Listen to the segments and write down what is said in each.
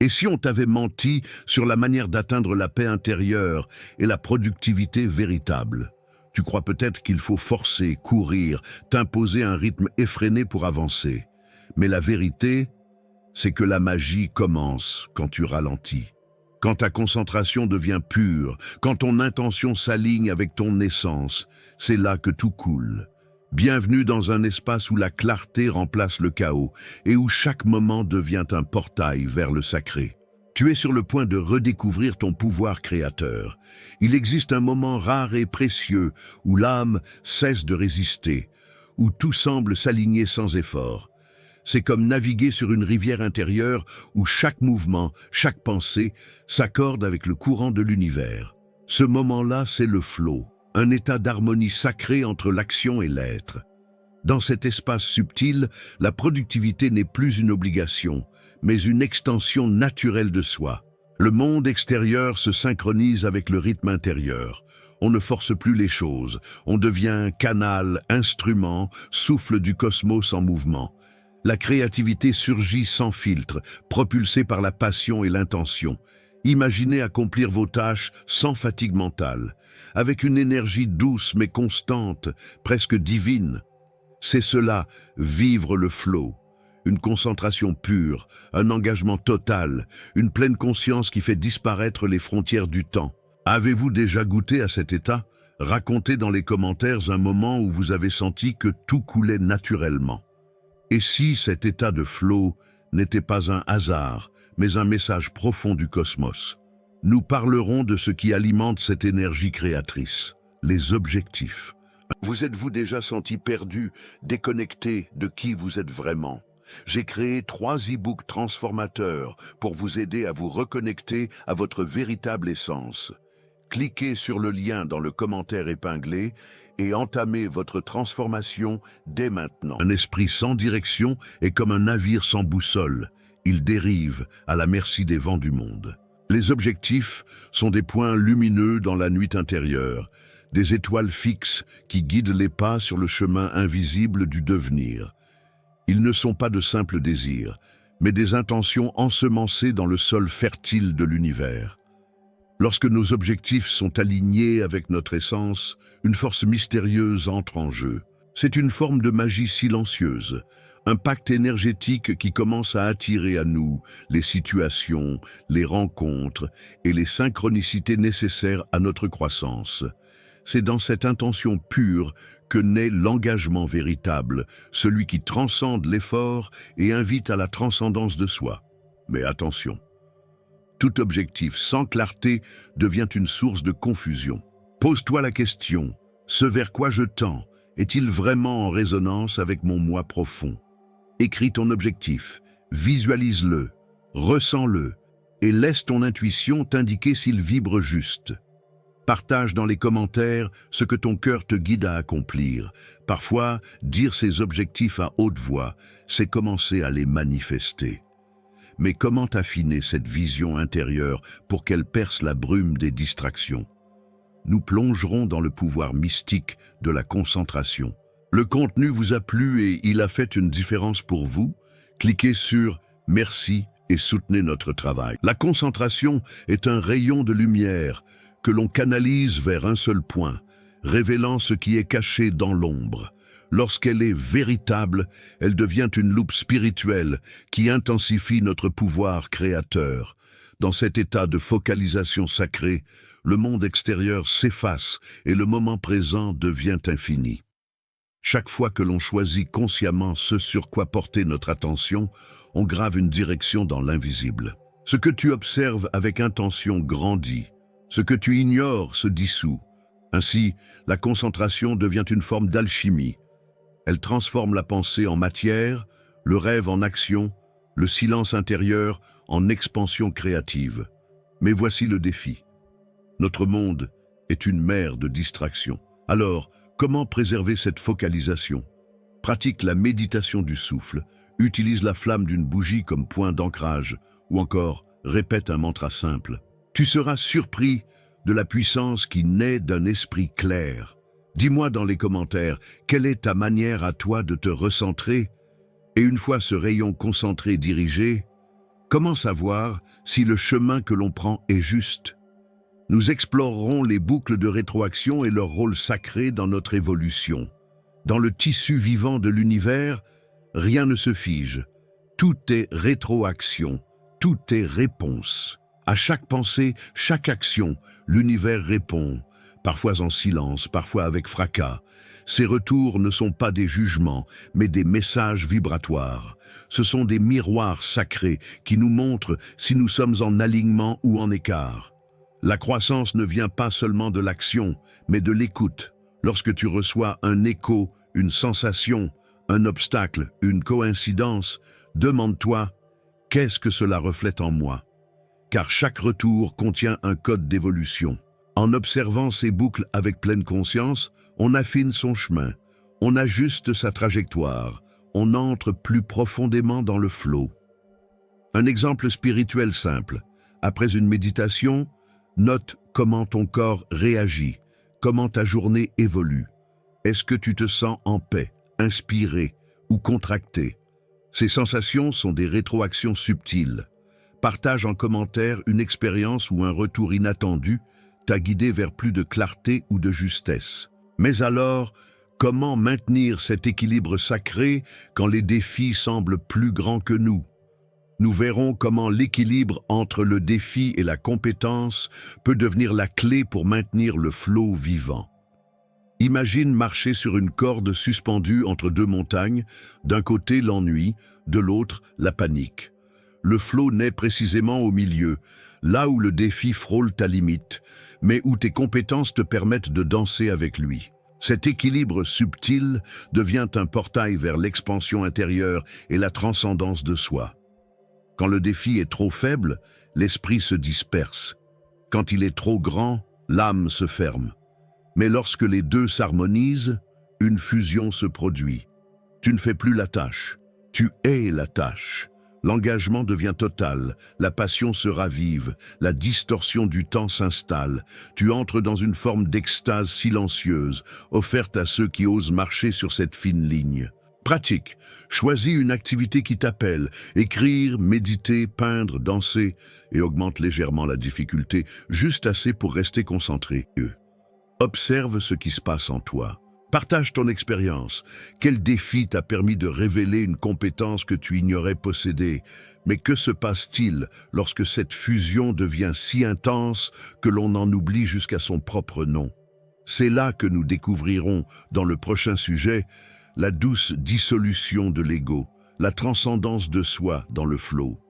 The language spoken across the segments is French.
Et si on t'avait menti sur la manière d'atteindre la paix intérieure et la productivité véritable? Tu crois peut-être qu'il faut forcer, courir, t'imposer un rythme effréné pour avancer. Mais la vérité, c'est que la magie commence quand tu ralentis. Quand ta concentration devient pure, quand ton intention s'aligne avec ton essence, c'est là que tout coule. Bienvenue dans un espace où la clarté remplace le chaos et où chaque moment devient un portail vers le sacré. Tu es sur le point de redécouvrir ton pouvoir créateur. Il existe un moment rare et précieux où l'âme cesse de résister, où tout semble s'aligner sans effort. C'est comme naviguer sur une rivière intérieure où chaque mouvement, chaque pensée s'accorde avec le courant de l'univers. Ce moment-là, c'est le flow, un état d'harmonie sacrée entre l'action et l'être. Dans cet espace subtil, la productivité n'est plus une obligation, mais une extension naturelle de soi. Le monde extérieur se synchronise avec le rythme intérieur. On ne force plus les choses, on devient canal, instrument, souffle du cosmos en mouvement. La créativité surgit sans filtre, propulsée par la passion et l'intention. Imaginez accomplir vos tâches sans fatigue mentale, avec une énergie douce mais constante, presque divine. C'est cela, vivre le flow. Une concentration pure, un engagement total, une pleine conscience qui fait disparaître les frontières du temps. Avez-vous déjà goûté à cet état? Racontez dans les commentaires un moment où vous avez senti que tout coulait naturellement. Et si cet état de flow n'était pas un hasard, mais un message profond du cosmos? Nous parlerons de ce qui alimente cette énergie créatrice, les objectifs. Vous êtes-vous déjà senti perdu, déconnecté de qui vous êtes vraiment? J'ai créé 3 e-books transformateurs pour vous aider à vous reconnecter à votre véritable essence. Cliquez sur le lien dans le commentaire épinglé et entamez votre transformation dès maintenant. Un esprit sans direction est comme un navire sans boussole. Il dérive à la merci des vents du monde. Les objectifs sont des points lumineux dans la nuit intérieure, des étoiles fixes qui guident les pas sur le chemin invisible du devenir. Ils ne sont pas de simples désirs, mais des intentions ensemencées dans le sol fertile de l'univers. Lorsque nos objectifs sont alignés avec notre essence, une force mystérieuse entre en jeu. C'est une forme de magie silencieuse, un pacte énergétique qui commence à attirer à nous les situations, les rencontres et les synchronicités nécessaires à notre croissance. C'est dans cette intention pure que naît l'engagement véritable, celui qui transcende l'effort et invite à la transcendance de soi. Mais attention, tout objectif sans clarté devient une source de confusion. Pose-toi la question, ce vers quoi je tends est-il vraiment en résonance avec mon moi profond? Écris ton objectif, visualise-le, ressens-le et laisse ton intuition t'indiquer s'il vibre juste. Partage dans les commentaires ce que ton cœur te guide à accomplir. Parfois, dire ses objectifs à haute voix, c'est commencer à les manifester. Mais comment affiner cette vision intérieure pour qu'elle perce la brume des distractions? Nous plongerons dans le pouvoir mystique de la concentration. Le contenu vous a plu et il a fait une différence pour vous? Cliquez sur « Merci » et soutenez notre travail. La concentration est un rayon de lumière que l'on canalise vers un seul point, révélant ce qui est caché dans l'ombre. Lorsqu'elle est véritable, elle devient une loupe spirituelle qui intensifie notre pouvoir créateur. Dans cet état de focalisation sacrée, le monde extérieur s'efface et le moment présent devient infini. Chaque fois que l'on choisit consciemment ce sur quoi porter notre attention, on grave une direction dans l'invisible. Ce que tu observes avec intention grandit, ce que tu ignores se dissout. Ainsi, la concentration devient une forme d'alchimie. Elle transforme la pensée en matière, le rêve en action, le silence intérieur en expansion créative. Mais voici le défi. Notre monde est une mer de distractions. Alors, comment préserver cette focalisation? Pratique la méditation du souffle, utilise la flamme d'une bougie comme point d'ancrage, ou encore répète un mantra simple. Tu seras surpris de la puissance qui naît d'un esprit clair. Dis-moi dans les commentaires, quelle est ta manière à toi de te recentrer? Et une fois ce rayon concentré dirigé, Comment savoir si le chemin que l'on prend est juste? Nous explorerons les boucles de rétroaction et leur rôle sacré dans notre évolution. Dans le tissu vivant de l'univers, rien ne se fige. Tout est rétroaction, tout est réponse. À chaque pensée, chaque action, l'univers répond, parfois en silence, parfois avec fracas. Ces retours ne sont pas des jugements, mais des messages vibratoires. Ce sont des miroirs sacrés qui nous montrent si nous sommes en alignement ou en écart. La croissance ne vient pas seulement de l'action, mais de l'écoute. Lorsque tu reçois un écho, une sensation, un obstacle, une coïncidence, demande-toi « Qu'est-ce que cela reflète en moi ?» Car chaque retour contient un code d'évolution. En observant ces boucles avec pleine conscience, on affine son chemin, on ajuste sa trajectoire, on entre plus profondément dans le flot. Un exemple spirituel simple. Après une méditation, note comment ton corps réagit, comment ta journée évolue. Est-ce que tu te sens en paix, inspiré ou contracté? Ces sensations sont des rétroactions subtiles. Partage en commentaire une expérience ou un retour inattendu t'a guidé vers plus de clarté ou de justesse. Mais alors, comment maintenir cet équilibre sacré quand les défis semblent plus grands que nous? Nous verrons comment l'équilibre entre le défi et la compétence peut devenir la clé pour maintenir le flot vivant. Imagine marcher sur une corde suspendue entre deux montagnes, d'un côté l'ennui, de l'autre la panique. Le flot naît précisément au milieu, là où le défi frôle ta limite, mais où tes compétences te permettent de danser avec lui. Cet équilibre subtil devient un portail vers l'expansion intérieure et la transcendance de soi. Quand le défi est trop faible, l'esprit se disperse. Quand il est trop grand, l'âme se ferme. Mais lorsque les deux s'harmonisent, une fusion se produit. Tu ne fais plus la tâche, tu es la tâche. L'engagement devient total, la passion se ravive, la distorsion du temps s'installe. Tu entres dans une forme d'extase silencieuse, offerte à ceux qui osent marcher sur cette fine ligne. Pratique. Choisis une activité qui t'appelle. Écrire, méditer, peindre, danser et augmente légèrement la difficulté, juste assez pour rester concentré. Observe ce qui se passe en toi. Partage ton expérience. Quel défi t'a permis de révéler une compétence que tu ignorais posséder? Mais que se passe-t-il lorsque cette fusion devient si intense que l'on en oublie jusqu'à son propre nom? C'est là que nous découvrirons, dans le prochain sujet, la douce dissolution de l'ego, la transcendance de soi dans le flot.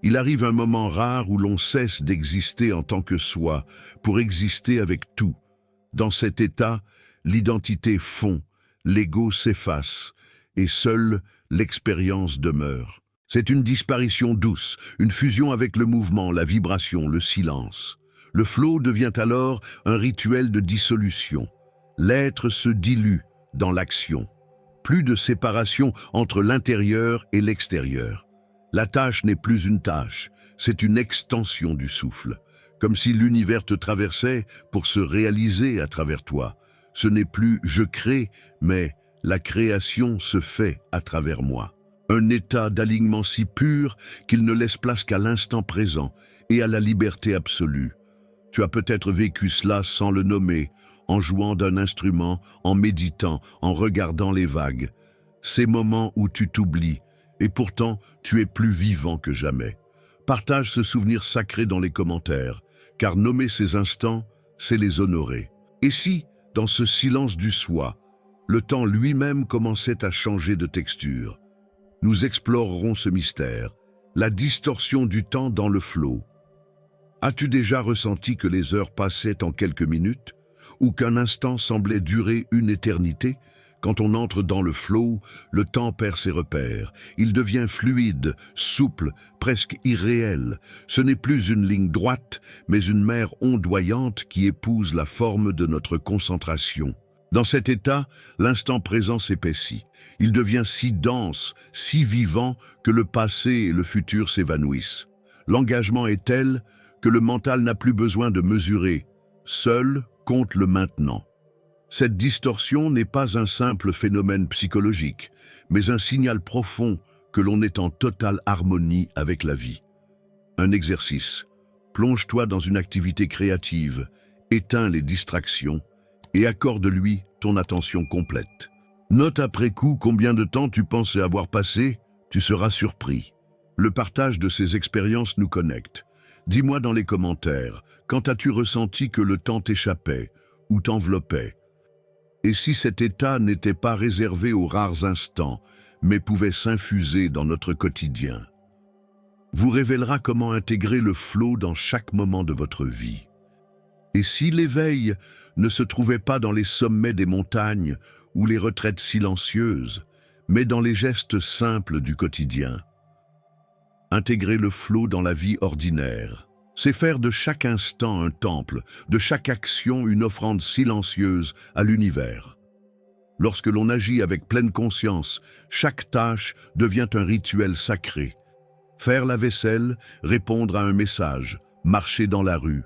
Il arrive un moment rare où l'on cesse d'exister en tant que soi pour exister avec tout. Dans cet état, l'identité fond, l'ego s'efface et seule l'expérience demeure. C'est une disparition douce, une fusion avec le mouvement, la vibration, le silence. Le flot devient alors un rituel de dissolution. L'être se dilue dans l'action. Plus de séparation entre l'intérieur et l'extérieur. La tâche n'est plus une tâche, c'est une extension du souffle. Comme si l'univers te traversait pour se réaliser à travers toi. Ce n'est plus « je crée », mais « la création se fait à travers moi ». Un état d'alignement si pur qu'il ne laisse place qu'à l'instant présent et à la liberté absolue. Tu as peut-être vécu cela sans le nommer, en jouant d'un instrument, en méditant, en regardant les vagues. Ces moments où tu t'oublies, et pourtant tu es plus vivant que jamais. Partage ce souvenir sacré dans les commentaires, car nommer ces instants, c'est les honorer. Et si, dans ce silence du soi, le temps lui-même commençait à changer de texture? Nous explorerons ce mystère, la distorsion du temps dans le flot. As-tu déjà ressenti que les heures passaient en quelques minutes, ou qu'un instant semblait durer une éternité? Quand on entre dans le flow, le temps perd ses repères. Il devient fluide, souple, presque irréel. Ce n'est plus une ligne droite, mais une mer ondoyante qui épouse la forme de notre concentration. Dans cet état, l'instant présent s'épaissit. Il devient si dense, si vivant, que le passé et le futur s'évanouissent. L'engagement est tel que le mental n'a plus besoin de mesurer. Seul compte le maintenant. Cette distorsion n'est pas un simple phénomène psychologique, mais un signal profond que l'on est en totale harmonie avec la vie. Un exercice. Plonge-toi dans une activité créative, éteins les distractions et accorde-lui ton attention complète. Note après coup combien de temps tu pensais avoir passé, tu seras surpris. Le partage de ces expériences nous connecte. Dis-moi dans les commentaires, quand as-tu ressenti que le temps t'échappait ou t'enveloppait? Et si cet état n'était pas réservé aux rares instants, mais pouvait s'infuser dans notre quotidien? Vous révélera comment intégrer le flow dans chaque moment de votre vie. Et si l'éveil ne se trouvait pas dans les sommets des montagnes ou les retraites silencieuses, mais dans les gestes simples du quotidien? Intégrer le flow dans la vie ordinaire, c'est faire de chaque instant un temple, de chaque action une offrande silencieuse à l'univers. Lorsque l'on agit avec pleine conscience, chaque tâche devient un rituel sacré. Faire la vaisselle, répondre à un message, marcher dans la rue.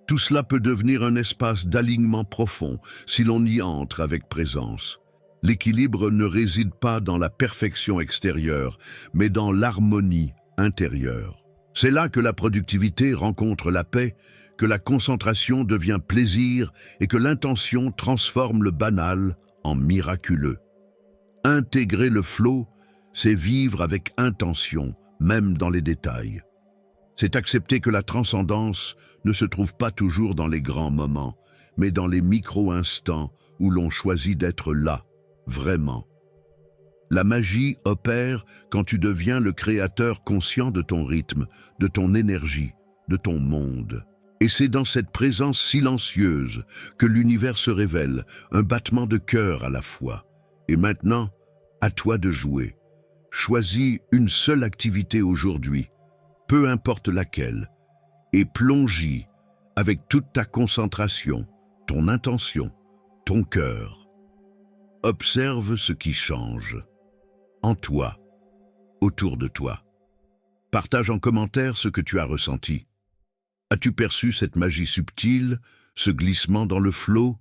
Tout cela peut devenir un espace d'alignement profond si l'on y entre avec présence. L'équilibre ne réside pas dans la perfection extérieure, mais dans l'harmonie intérieure. C'est là que la productivité rencontre la paix, que la concentration devient plaisir et que l'intention transforme le banal en miraculeux. Intégrer le flow, c'est vivre avec intention, même dans les détails. C'est accepter que la transcendance ne se trouve pas toujours dans les grands moments, mais dans les micro-instants où l'on choisit d'être là, vraiment. La magie opère quand tu deviens le créateur conscient de ton rythme, de ton énergie, de ton monde. Et c'est dans cette présence silencieuse que l'univers se révèle, un battement de cœur à la fois. Et maintenant, à toi de jouer. Choisis une seule activité aujourd'hui, peu importe laquelle, et plonge-y avec toute ta concentration, ton intention, ton cœur. Observe ce qui change, en toi, autour de toi. Partage en commentaire ce que tu as ressenti. As-tu perçu cette magie subtile, ce glissement dans le flot?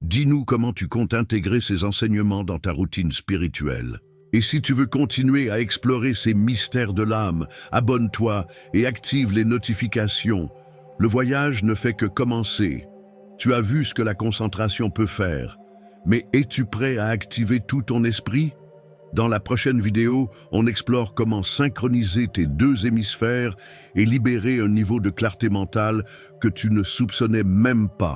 Dis-nous comment tu comptes intégrer ces enseignements dans ta routine spirituelle. Et si tu veux continuer à explorer ces mystères de l'âme, abonne-toi et active les notifications. Le voyage ne fait que commencer. Tu as vu ce que la concentration peut faire. Mais es-tu prêt à activer tout ton esprit? Dans la prochaine vidéo, on explore comment synchroniser tes deux hémisphères et libérer un niveau de clarté mentale que tu ne soupçonnais même pas.